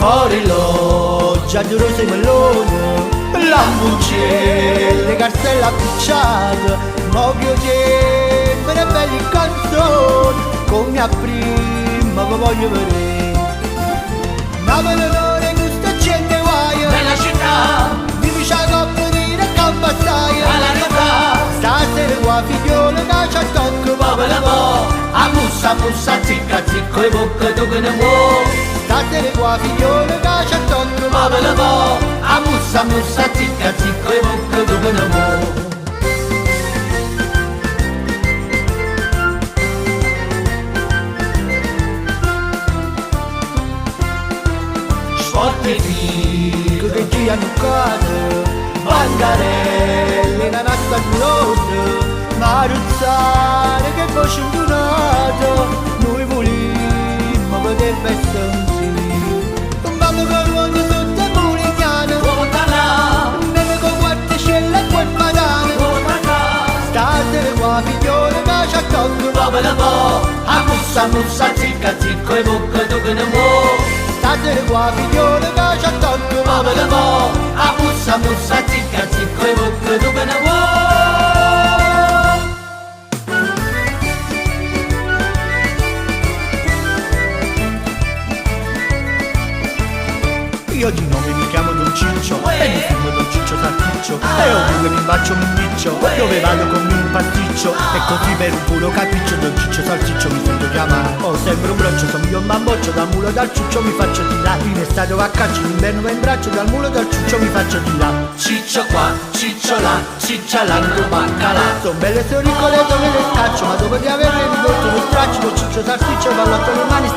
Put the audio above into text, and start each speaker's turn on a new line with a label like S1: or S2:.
S1: Morillo, giaglioso e melone, lambucce, le castelle appicciate, moglio che per le belle canzoni, come a prima vi voglio vedere. Napoli gusta gente guaia,
S2: Bella città,
S1: vivi c'ha coppa di campa sai,
S2: alla città,
S1: stasera qua figliola che c'ha tocco,
S2: Baba la bo, a mussa, zicca, zicco e bocca, dove ne vuoi?
S1: stasera qua figliola che c'ha tocco,
S2: Baba la bo, a mussa, zicca, zicco e bocca, dove ne vuoi? Forte figo
S1: che girano cose, bangarelle, nanasta grossa, maruzzare che poi scendunato, noi volimmo poter vestirsi. Vamo con l'uomo sotto il mulignano, neve con guarticella e quel padano, stasera qua figlione che c'ha tocco,
S2: Baba la bo, a mussa, zicca, zicco e bocca, dove ne vuoi?
S1: stasera qua figlione che c'ha tocco,
S2: Baba la bo, a mussa, zicca, zicco e bocca, dove ne vuoi?
S1: io di nome mi chiamo Don Ciccio e mi fumo Don Ciccio Salticcio e ovunque mi bacio mi impiccio, dove vado con mi impasticcio e così per un puro capriccio Don Ciccio Salticcio mi sento chiamare. Oh, sembra un broccio, sono io un bamboccio, dal mulo dal ciuccio mi faccio tirare, in estate va a caccia, in inverno va in braccio, dal mulo dal ciuccio mi faccio tirare.
S2: Ciccio qua, ciccio là, ciccia l'anno baccalà.
S1: Sono belle sorricole dove le scaccio, ma dopo di averle ridotto lo straccio Don Ciccio Salticcio ballotto le mani